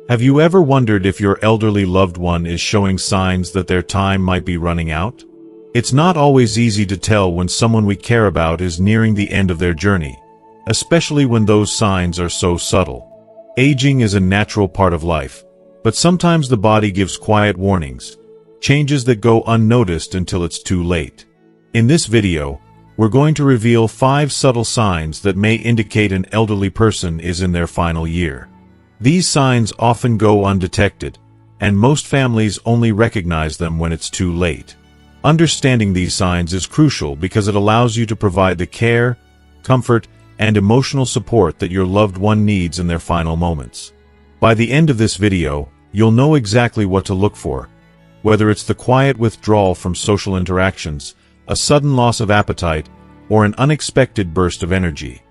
Have you ever wondered if your elderly loved one is showing signs that their time might be running out? It's not always easy to tell when someone we care about is nearing the end of their journey, especially when those signs are so subtle. Aging is a natural part of life, but sometimes the body gives quiet warnings, changes that go unnoticed until it's too late. In this video, we're going to reveal 5 subtle signs that may indicate an elderly person is in their final year. These signs often go undetected, and most families only recognize them when it's too late. Understanding these signs is crucial because it allows you to provide the care, comfort, and emotional support that your loved one needs in their final moments. By the end of this video, you'll know exactly what to look for, whether it's the quiet withdrawal from social interactions, a sudden loss of appetite, or an unexpected burst of energy.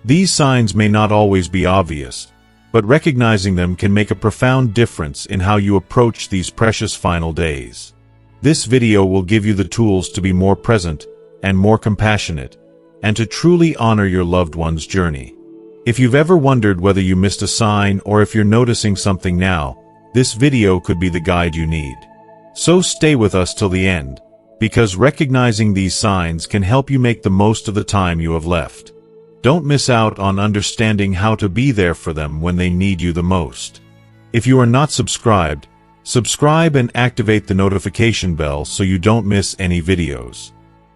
These signs may not always be obvious, but recognizing them can make a profound difference in how you approach these precious final days. This video will give you the tools to be more present and more compassionate, and to truly honor your loved one's journey. If you've ever wondered whether you missed a sign or if you're noticing something now, this video could be the guide you need. So stay with us till the end, because recognizing these signs can help you make the most of the time you have left. Don't miss out on understanding how to be there for them when they need you the most. If you are not subscribed, subscribe and activate the notification bell so you don't miss any videos.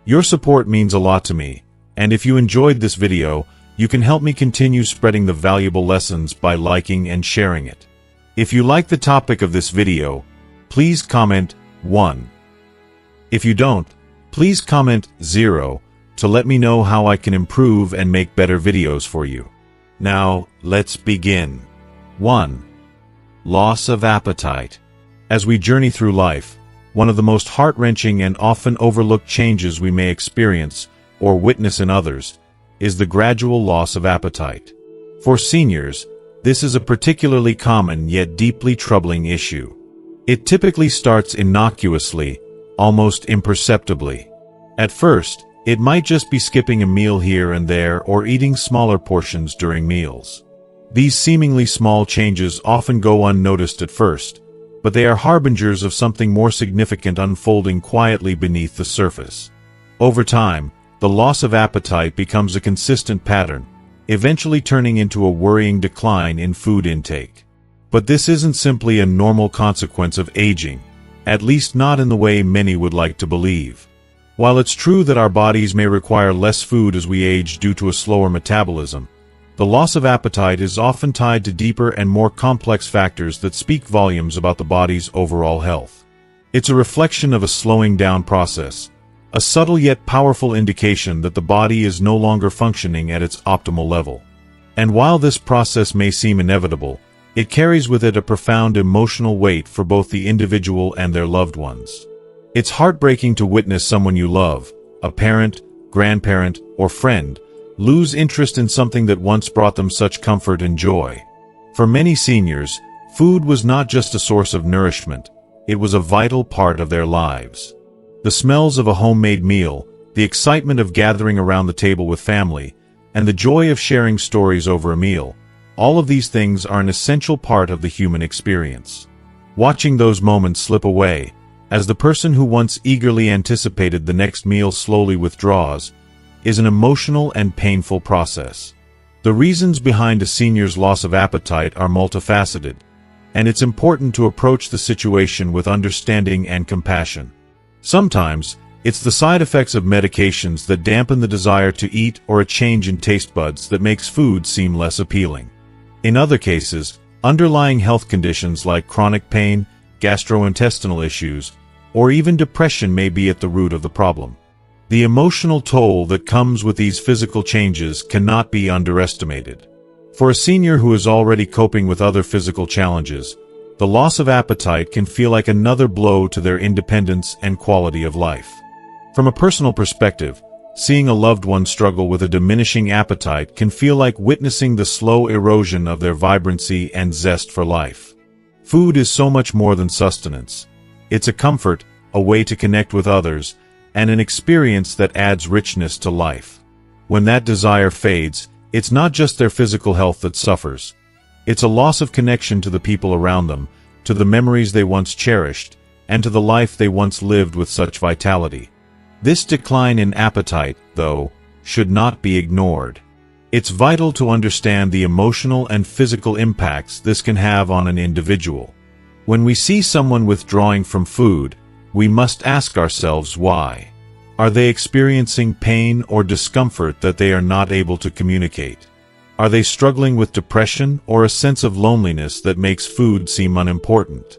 Your support means a lot to me, and if you enjoyed this video, you can help me continue spreading the valuable lessons by liking and sharing it. If you like the topic of this video, please comment 1. If you don't, please comment 0 to let me know how I can improve and make better videos for you. Now, let's begin. 1. Loss of appetite. As we journey through life, one of the most heart-wrenching and often overlooked changes we may experience or witness in others is the gradual loss of appetite. For seniors, this is a particularly common yet deeply troubling issue. It typically starts innocuously, almost imperceptibly. At first, it might just be skipping a meal here and there or eating smaller portions during meals. These seemingly small changes often go unnoticed at first, but they are harbingers of something more significant unfolding quietly beneath the surface. Over time, the loss of appetite becomes a consistent pattern, eventually turning into a worrying decline in food intake. But this isn't simply a normal consequence of aging, at least not in the way many would like to believe. While it's true that our bodies may require less food as we age due to a slower metabolism, the loss of appetite is often tied to deeper and more complex factors that speak volumes about the body's overall health. It's a reflection of a slowing down process, a subtle yet powerful indication that the body is no longer functioning at its optimal level. And while this process may seem inevitable, it carries with it a profound emotional weight for both the individual and their loved ones. It's heartbreaking to witness someone you love, a parent, grandparent, or friend, lose interest in something that once brought them such comfort and joy. For many seniors, food was not just a source of nourishment, it was a vital part of their lives. The smells of a homemade meal, the excitement of gathering around the table with family, and the joy of sharing stories over a meal, all of these things are an essential part of the human experience. Watching those moments slip away, as the person who once eagerly anticipated the next meal slowly withdraws, is an emotional and painful process. The reasons behind a senior's loss of appetite are multifaceted, and it's important to approach the situation with understanding and compassion. Sometimes, it's the side effects of medications that dampen the desire to eat or a change in taste buds that makes food seem less appealing. In other cases, underlying health conditions like chronic pain, gastrointestinal issues, or even depression may be at the root of the problem. The emotional toll that comes with these physical changes cannot be underestimated. For a senior who is already coping with other physical challenges, the loss of appetite can feel like another blow to their independence and quality of life. From a personal perspective, seeing a loved one struggle with a diminishing appetite can feel like witnessing the slow erosion of their vibrancy and zest for life. Food is so much more than sustenance. It's a comfort, a way to connect with others, and an experience that adds richness to life. When that desire fades, it's not just their physical health that suffers. It's a loss of connection to the people around them, to the memories they once cherished, and to the life they once lived with such vitality. This decline in appetite, though, should not be ignored. It's vital to understand the emotional and physical impacts this can have on an individual. When we see someone withdrawing from food, we must ask ourselves why. Are they experiencing pain or discomfort that they are not able to communicate? Are they struggling with depression or a sense of loneliness that makes food seem unimportant?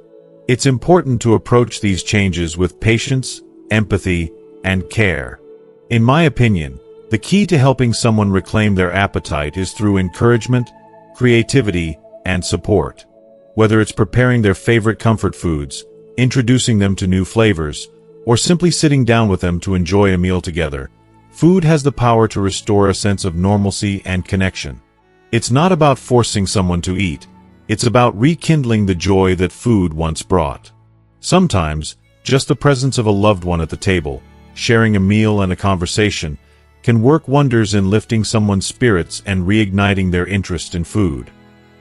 It's important to approach these changes with patience, empathy, and care. In my opinion, the key to helping someone reclaim their appetite is through encouragement, creativity, and support. Whether it's preparing their favorite comfort foods, introducing them to new flavors, or simply sitting down with them to enjoy a meal together, food has the power to restore a sense of normalcy and connection. It's not about forcing someone to eat. It's about rekindling the joy that food once brought. Sometimes, just the presence of a loved one at the table, sharing a meal and a conversation, can work wonders in lifting someone's spirits and reigniting their interest in food.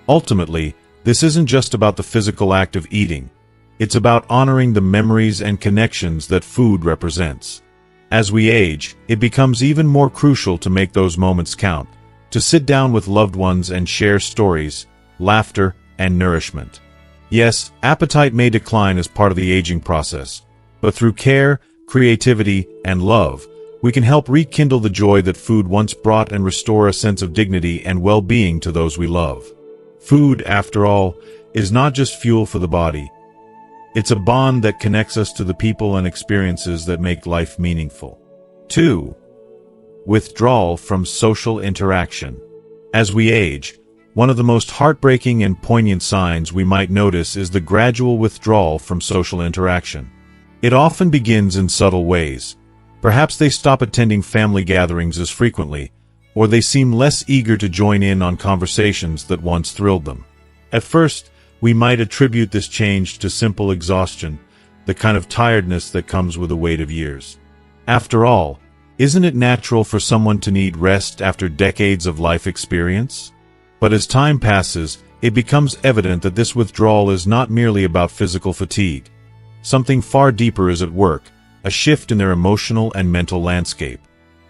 Ultimately, this isn't just about the physical act of eating. It's about honoring the memories and connections that food represents. As we age, it becomes even more crucial to make those moments count, to sit down with loved ones and share stories, laughter, and nourishment. Yes, appetite may decline as part of the aging process, but through care, creativity, and love, we can help rekindle the joy that food once brought and restore a sense of dignity and well-being to those we love. Food, after all, is not just fuel for the body. It's a bond that connects us to the people and experiences that make life meaningful. 2. Withdrawal from social interaction. As we age, one of the most heartbreaking and poignant signs we might notice is the gradual withdrawal from social interaction. It often begins in subtle ways. Perhaps they stop attending family gatherings as frequently, or they seem less eager to join in on conversations that once thrilled them. At first, we might attribute this change to simple exhaustion, the kind of tiredness that comes with the weight of years. After all, isn't it natural for someone to need rest after decades of life experience? But as time passes, it becomes evident that this withdrawal is not merely about physical fatigue. Something far deeper is at work, a shift in their emotional and mental landscape.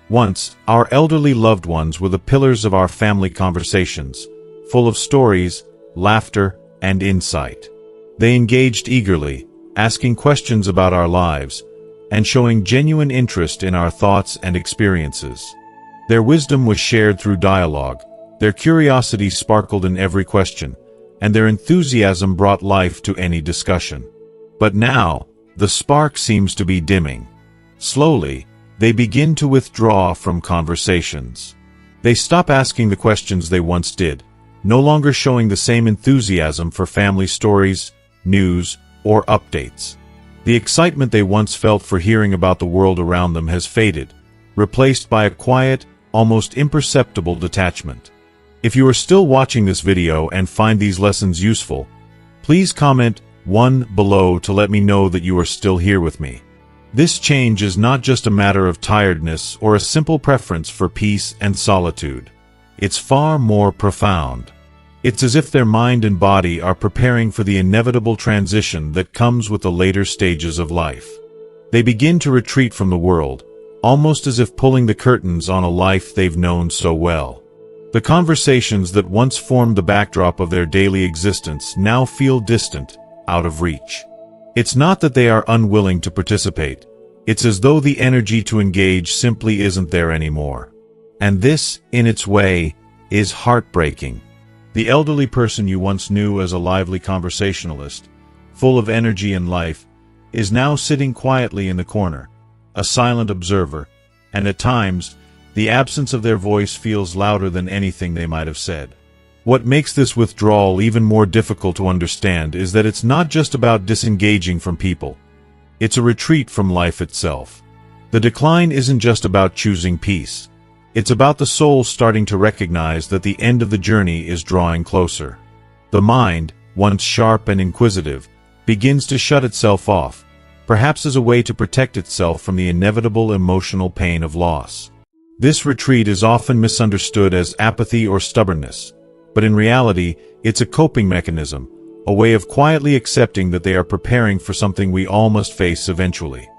Once, our elderly loved ones were the pillars of our family conversations, full of stories, laughter, and insight. They engaged eagerly, asking questions about our lives, and showing genuine interest in our thoughts and experiences. Their wisdom was shared through dialogue, their curiosity sparkled in every question, and their enthusiasm brought life to any discussion. But now, the spark seems to be dimming. Slowly, they begin to withdraw from conversations. They stop asking the questions they once did, no longer showing the same enthusiasm for family stories, news, or updates. The excitement they once felt for hearing about the world around them has faded, replaced by a quiet, almost imperceptible detachment. If you are still watching this video and find these lessons useful, please comment 1 below to let me know that you are still here with me. This change is not just a matter of tiredness or a simple preference for peace and solitude. It's far more profound. It's as if their mind and body are preparing for the inevitable transition that comes with the later stages of life. They begin to retreat from the world, almost as if pulling the curtains on a life they've known so well. The conversations that once formed the backdrop of their daily existence now feel distant, out of reach. It's not that they are unwilling to participate. It's as though the energy to engage simply isn't there anymore. And this, in its way, is heartbreaking. The elderly person you once knew as a lively conversationalist, full of energy and life, is now sitting quietly in the corner, a silent observer, and at times, the absence of their voice feels louder than anything they might have said. What makes this withdrawal even more difficult to understand is that it's not just about disengaging from people. It's a retreat from life itself. The decline isn't just about choosing peace. It's about the soul starting to recognize that the end of the journey is drawing closer. The mind, once sharp and inquisitive, begins to shut itself off, perhaps as a way to protect itself from the inevitable emotional pain of loss. This retreat is often misunderstood as apathy or stubbornness, But in reality, it's a coping mechanism, a way of quietly accepting that they are preparing for something we all must face eventually.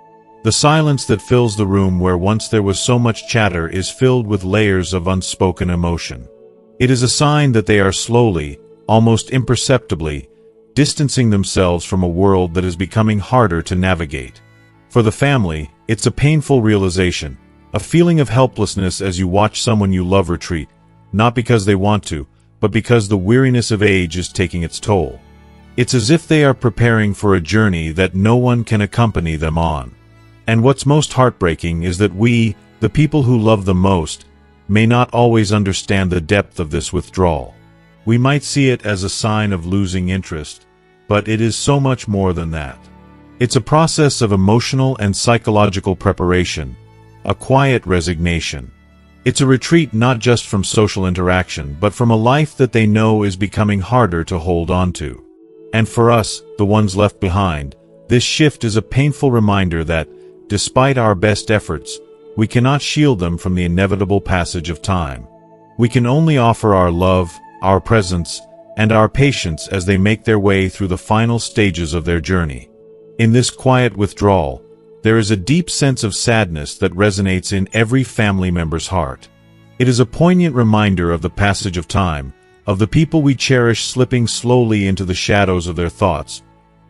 The silence that fills the room where once there was so much chatter is filled with layers of unspoken emotion. It is a sign that they are slowly, almost imperceptibly, distancing themselves from a world that is becoming harder to navigate. For the family, it's a painful realization, a feeling of helplessness as you watch someone you love retreat, not because they want to, but because the weariness of age is taking its toll. It's as if they are preparing for a journey that no one can accompany them on. And what's most heartbreaking is that we, the people who love them most, may not always understand the depth of this withdrawal. We might see it as a sign of losing interest, but it is so much more than that. It's a process of emotional and psychological preparation, a quiet resignation. It's a retreat not just from social interaction, but from a life that they know is becoming harder to hold on to. And for us, the ones left behind, this shift is a painful reminder that, despite our best efforts, we cannot shield them from the inevitable passage of time. We can only offer our love, our presence, and our patience as they make their way through the final stages of their journey. In this quiet withdrawal, there is a deep sense of sadness that resonates in every family member's heart. It is a poignant reminder of the passage of time, of the people we cherish slipping slowly into the shadows of their thoughts,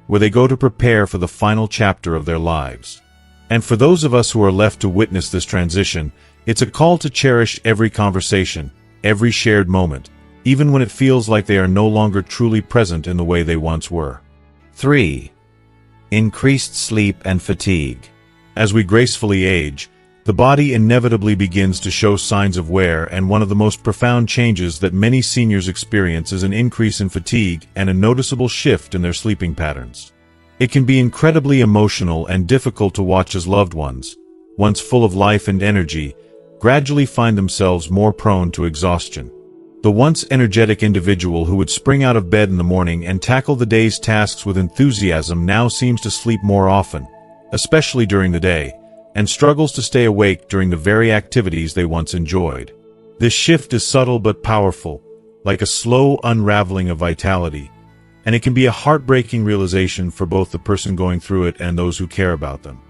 where they go to prepare for the final chapter of their lives. And for those of us who are left to witness this transition, it's a call to cherish every conversation, every shared moment, even when it feels like they are no longer truly present in the way they once were. 3. Increased sleep and fatigue. As we gracefully age, the body inevitably begins to show signs of wear, and one of the most profound changes that many seniors experience is an increase in fatigue and a noticeable shift in their sleeping patterns. It can be incredibly emotional and difficult to watch as loved ones, once full of life and energy, gradually find themselves more prone to exhaustion. The once energetic individual who would spring out of bed in the morning and tackle the day's tasks with enthusiasm now seems to sleep more often, especially during the day, and struggles to stay awake during the very activities they once enjoyed. This shift is subtle but powerful, like a slow unraveling of vitality, and it can be a heartbreaking realization for both the person going through it and those who care about them.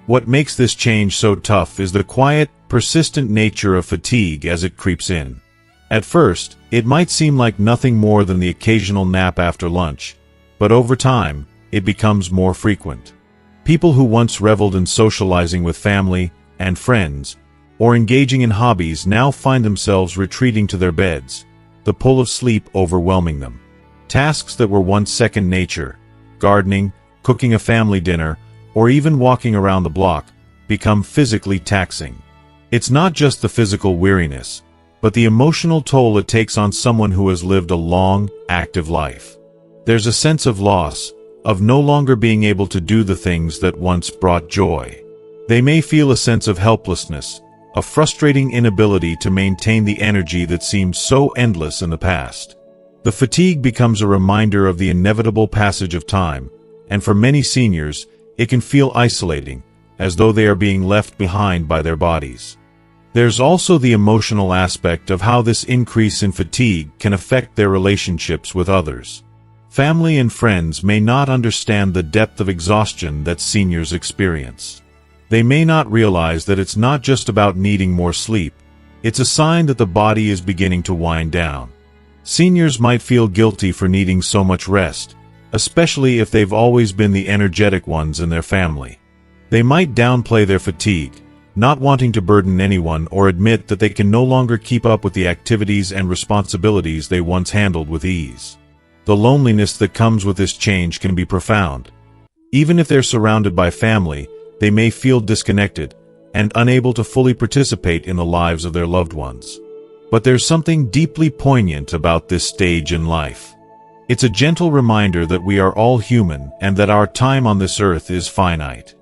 What makes this change so tough is the quiet, persistent nature of fatigue as it creeps in. At first, it might seem like nothing more than the occasional nap after lunch, but over time, it becomes more frequent. People who once reveled in socializing with family and friends, or engaging in hobbies, now find themselves retreating to their beds, the pull of sleep overwhelming them. Tasks that were once second nature, gardening, cooking a family dinner, or even walking around the block, become physically taxing. It's not just the physical weariness, but the emotional toll it takes on someone who has lived a long, active life. There's a sense of loss, of no longer being able to do the things that once brought joy. They may feel a sense of helplessness, a frustrating inability to maintain the energy that seemed so endless in the past. The fatigue becomes a reminder of the inevitable passage of time, and for many seniors, it can feel isolating, as though they are being left behind by their bodies. There's also the emotional aspect of how this increase in fatigue can affect their relationships with others. Family and friends may not understand the depth of exhaustion that seniors experience. They may not realize that it's not just about needing more sleep, it's a sign that the body is beginning to wind down. Seniors might feel guilty for needing so much rest, especially if they've always been the energetic ones in their family. They might downplay their fatigue, not wanting to burden anyone or admit that they can no longer keep up with the activities and responsibilities they once handled with ease. The loneliness that comes with this change can be profound. Even if they're surrounded by family, they may feel disconnected and unable to fully participate in the lives of their loved ones. But there's something deeply poignant about this stage in life. It's a gentle reminder that we are all human and that our time on this earth is finite.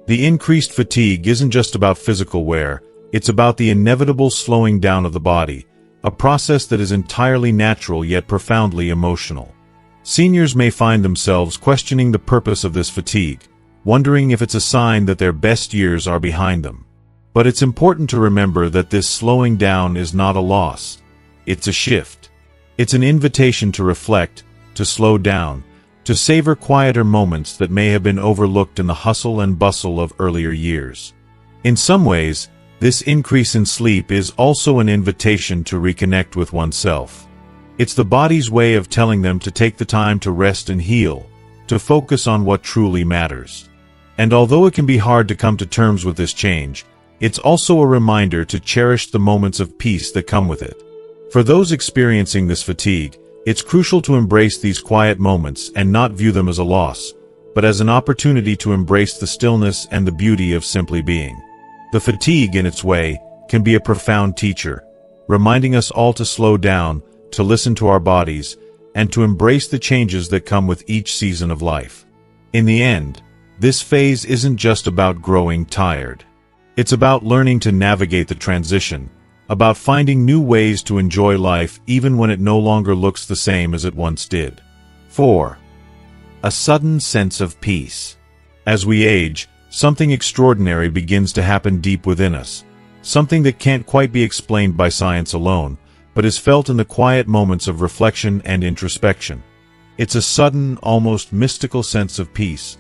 The increased fatigue isn't just about physical wear, it's about the inevitable slowing down of the body, a process that is entirely natural yet profoundly emotional. Seniors may find themselves questioning the purpose of this fatigue, wondering if it's a sign that their best years are behind them. But it's important to remember that this slowing down is not a loss. It's a shift. It's an invitation to reflect, to slow down, to savor quieter moments that may have been overlooked in the hustle and bustle of earlier years. In some ways, this increase in sleep is also an invitation to reconnect with oneself. It's the body's way of telling them to take the time to rest and heal, to focus on what truly matters. And although it can be hard to come to terms with this change, it's also a reminder to cherish the moments of peace that come with it. For those experiencing this fatigue, it's crucial to embrace these quiet moments and not view them as a loss, but as an opportunity to embrace the stillness and the beauty of simply being. The fatigue, in its way, can be a profound teacher, reminding us all to slow down, to listen to our bodies, and to embrace the changes that come with each season of life. In the end, this phase isn't just about growing tired. It's about learning to navigate the transition, about finding new ways to enjoy life even when it no longer looks the same as it once did. 4. A sudden sense of peace. As we age, something extraordinary begins to happen deep within us, something that can't quite be explained by science alone, but is felt in the quiet moments of reflection and introspection. It's a sudden, almost mystical sense of peace,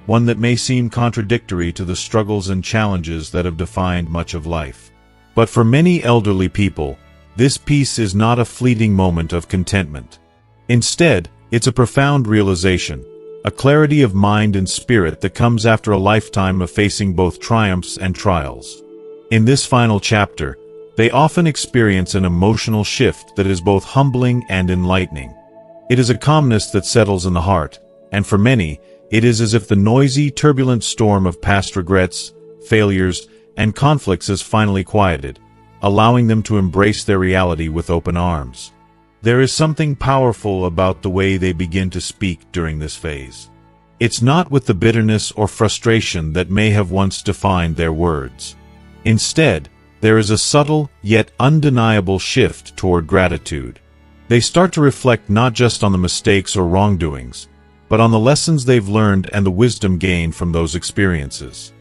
one that may seem contradictory to the struggles and challenges that have defined much of life. But for many elderly people, this peace is not a fleeting moment of contentment. Instead, it's a profound realization, a clarity of mind and spirit that comes after a lifetime of facing both triumphs and trials. In this final chapter, they often experience an emotional shift that is both humbling and enlightening. It is a calmness that settles in the heart, and for many, it is as if the noisy, turbulent storm of past regrets, failures, and conflicts is finally quieted, allowing them to embrace their reality with open arms. There is something powerful about the way they begin to speak during this phase. It's not with the bitterness or frustration that may have once defined their words. Instead, there is a subtle, yet undeniable shift toward gratitude. They start to reflect not just on the mistakes or wrongdoings, but on the lessons they've learned and the wisdom gained from those experiences.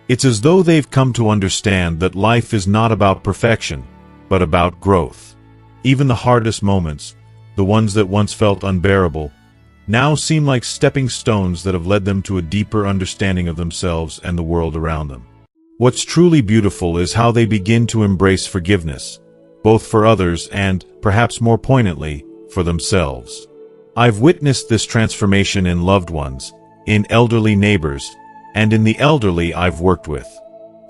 It's as though they've come to understand that life is not about perfection, but about growth. Even the hardest moments, the ones that once felt unbearable, now seem like stepping stones that have led them to a deeper understanding of themselves and the world around them. What's truly beautiful is how they begin to embrace forgiveness, both for others and, perhaps more poignantly, for themselves. I've witnessed this transformation in loved ones, in elderly neighbors, and in the elderly I've worked with.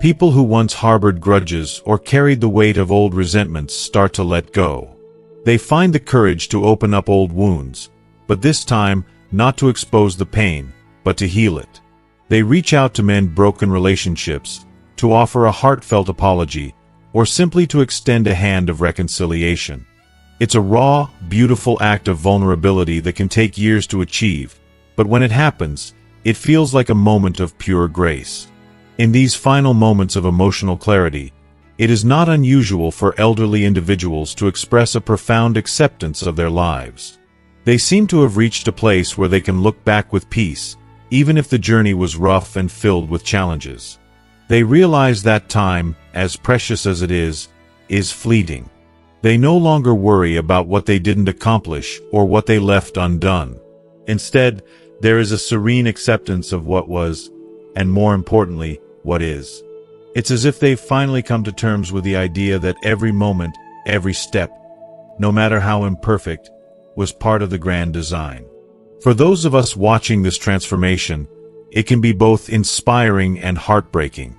People who once harbored grudges or carried the weight of old resentments start to let go. They find the courage to open up old wounds, but this time, not to expose the pain, but to heal it. They reach out to mend broken relationships, to offer a heartfelt apology, or simply to extend a hand of reconciliation. It's a raw, beautiful act of vulnerability that can take years to achieve, but when it happens, it feels like a moment of pure grace. In these final moments of emotional clarity, it is not unusual for elderly individuals to express a profound acceptance of their lives. They seem to have reached a place where they can look back with peace, even if the journey was rough and filled with challenges. They realize that time, as precious as it is fleeting. They no longer worry about what they didn't accomplish or what they left undone. Instead, there is a serene acceptance of what was, and more importantly, what is. It's as if they've finally come to terms with the idea that every moment, every step, no matter how imperfect, was part of the grand design. For those of us watching this transformation, it can be both inspiring and heartbreaking.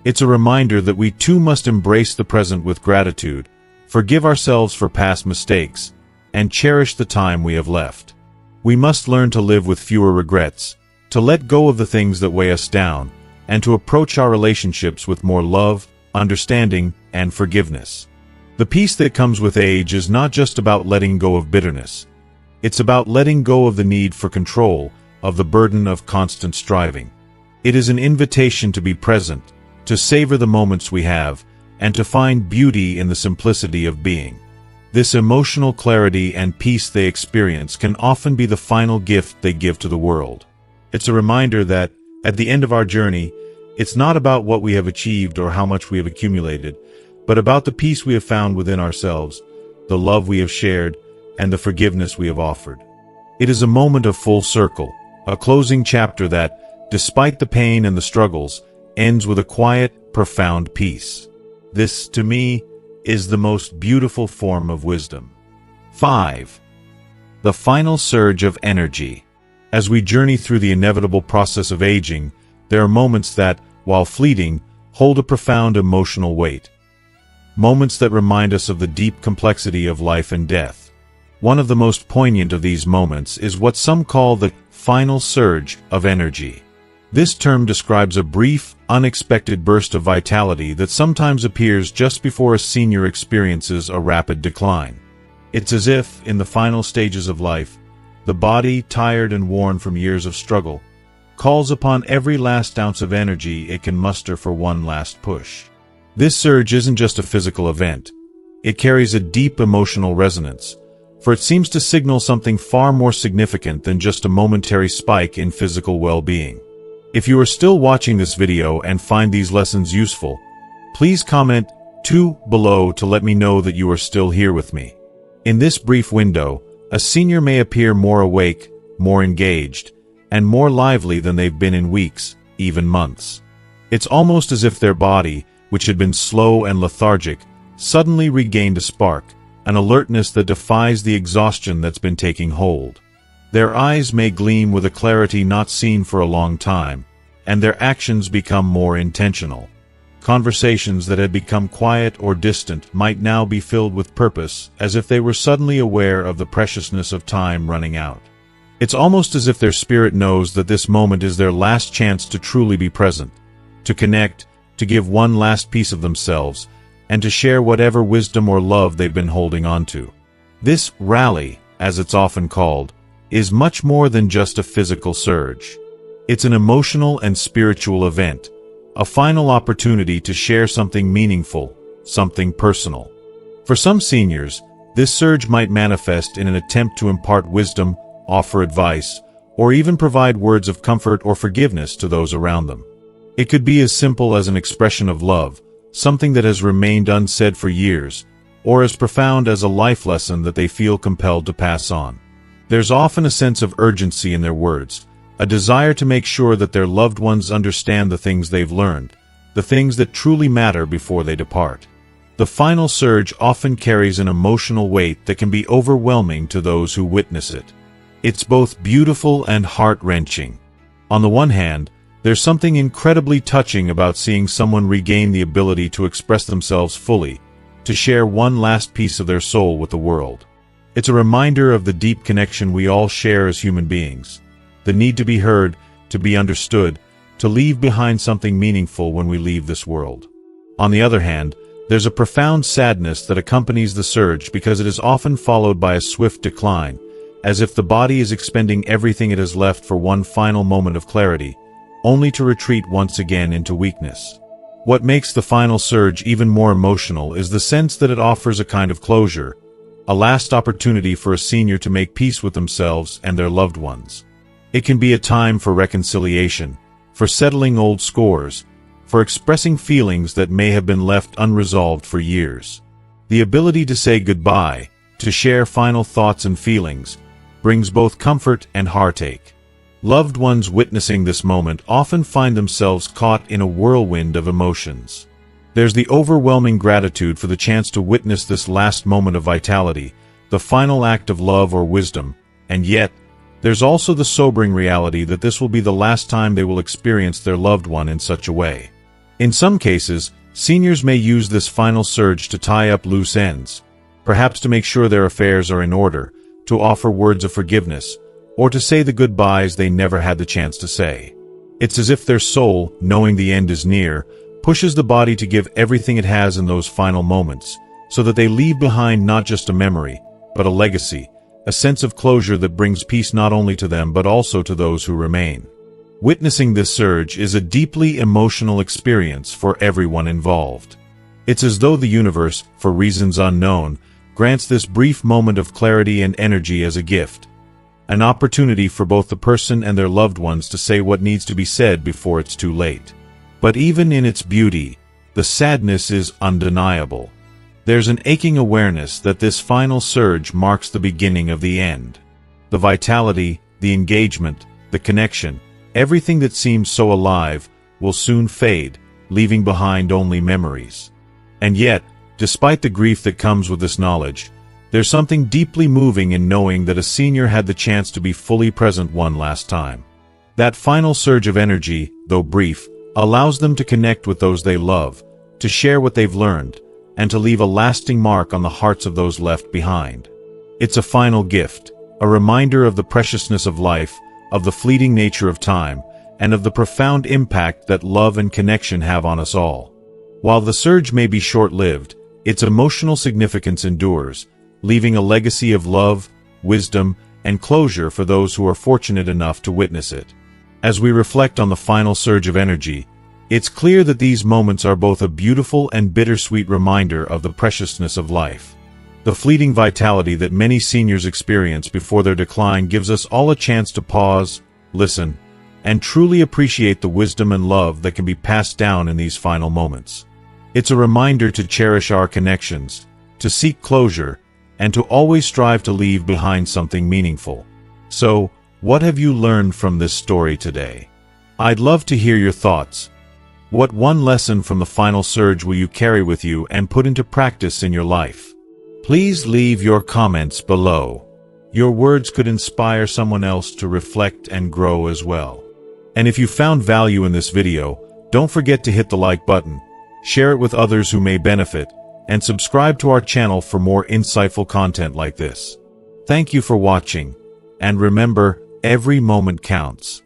It's a reminder that we too must embrace the present with gratitude, forgive ourselves for past mistakes, and cherish the time we have left. We must learn to live with fewer regrets, to let go of the things that weigh us down, and to approach our relationships with more love, understanding, and forgiveness. The peace that comes with age is not just about letting go of bitterness. It's about letting go of the need for control, of the burden of constant striving. It is an invitation to be present, to savor the moments we have, and to find beauty in the simplicity of being. This emotional clarity and peace they experience can often be the final gift they give to the world. It's a reminder that, at the end of our journey, it's not about what we have achieved or how much we have accumulated, but about the peace we have found within ourselves, the love we have shared, and the forgiveness we have offered. It is a moment of full circle, a closing chapter that, despite the pain and the struggles, ends with a quiet, profound peace. This, to me, is the most beautiful form of wisdom. 5. The final surge of energy. As we journey through the inevitable process of aging, there are moments that, while fleeting, hold a profound emotional weight. Moments that remind us of the deep complexity of life and death. One of the most poignant of these moments is what some call the final surge of energy. This term describes a brief, unexpected burst of vitality that sometimes appears just before a senior experiences a rapid decline. It's as if, in the final stages of life, the body, tired and worn from years of struggle, calls upon every last ounce of energy it can muster for one last push. This surge isn't just a physical event. It carries a deep emotional resonance, for it seems to signal something far more significant than just a momentary spike in physical well-being. If you are still watching this video and find these lessons useful, please comment 2 below to let me know that you are still here with me. In this brief window, a senior may appear more awake, more engaged, and more lively than they've been in weeks, even months. It's almost as if their body, which had been slow and lethargic, suddenly regained a spark, an alertness that defies the exhaustion that's been taking hold. Their eyes may gleam with a clarity not seen for a long time, and their actions become more intentional. Conversations that had become quiet or distant might now be filled with purpose, as if they were suddenly aware of the preciousness of time running out. It's almost as if their spirit knows that this moment is their last chance to truly be present, to connect, to give one last piece of themselves, and to share whatever wisdom or love they've been holding on to. This rally, as it's often called, is much more than just a physical surge. It's an emotional and spiritual event, a final opportunity to share something meaningful, something personal. For some seniors, this surge might manifest in an attempt to impart wisdom, offer advice, or even provide words of comfort or forgiveness to those around them. It could be as simple as an expression of love, something that has remained unsaid for years, or as profound as a life lesson that they feel compelled to pass on. There's often a sense of urgency in their words, a desire to make sure that their loved ones understand the things they've learned, the things that truly matter before they depart. The final surge often carries an emotional weight that can be overwhelming to those who witness it. It's both beautiful and heart-wrenching. On the one hand, there's something incredibly touching about seeing someone regain the ability to express themselves fully, to share one last piece of their soul with the world. It's a reminder of the deep connection we all share as human beings. The need to be heard, to be understood, to leave behind something meaningful when we leave this world. On the other hand, there's a profound sadness that accompanies the surge because it is often followed by a swift decline, as if the body is expending everything it has left for one final moment of clarity, only to retreat once again into weakness. What makes the final surge even more emotional is the sense that it offers a kind of closure, a last opportunity for a senior to make peace with themselves and their loved ones. It can be a time for reconciliation, for settling old scores, for expressing feelings that may have been left unresolved for years. The ability to say goodbye, to share final thoughts and feelings, brings both comfort and heartache. Loved ones witnessing this moment often find themselves caught in a whirlwind of emotions. There's the overwhelming gratitude for the chance to witness this last moment of vitality, the final act of love or wisdom, and yet, there's also the sobering reality that this will be the last time they will experience their loved one in such a way. In some cases, seniors may use this final surge to tie up loose ends, perhaps to make sure their affairs are in order, to offer words of forgiveness, or to say the goodbyes they never had the chance to say. It's as if their soul, knowing the end is near, pushes the body to give everything it has in those final moments, so that they leave behind not just a memory, but a legacy, a sense of closure that brings peace not only to them but also to those who remain. Witnessing this surge is a deeply emotional experience for everyone involved. It's as though the universe, for reasons unknown, grants this brief moment of clarity and energy as a gift, an opportunity for both the person and their loved ones to say what needs to be said before it's too late. But even in its beauty, the sadness is undeniable. There's an aching awareness that this final surge marks the beginning of the end. The vitality, the engagement, the connection, everything that seems so alive, will soon fade, leaving behind only memories. And yet, despite the grief that comes with this knowledge, there's something deeply moving in knowing that a senior had the chance to be fully present one last time. That final surge of energy, though brief, allows them to connect with those they love, to share what they've learned, and to leave a lasting mark on the hearts of those left behind. It's a final gift, a reminder of the preciousness of life, of the fleeting nature of time, and of the profound impact that love and connection have on us all. While the surge may be short-lived, its emotional significance endures, leaving a legacy of love, wisdom, and closure for those who are fortunate enough to witness it. As we reflect on the final surge of energy, it's clear that these moments are both a beautiful and bittersweet reminder of the preciousness of life. The fleeting vitality that many seniors experience before their decline gives us all a chance to pause, listen, and truly appreciate the wisdom and love that can be passed down in these final moments. It's a reminder to cherish our connections, to seek closure, and to always strive to leave behind something meaningful. So, what have you learned from this story today? I'd love to hear your thoughts. What one lesson from the final surge will you carry with you and put into practice in your life? Please leave your comments below. Your words could inspire someone else to reflect and grow as well. And if you found value in this video, don't forget to hit the like button, share it with others who may benefit, and subscribe to our channel for more insightful content like this. Thank you for watching, and remember, every moment counts.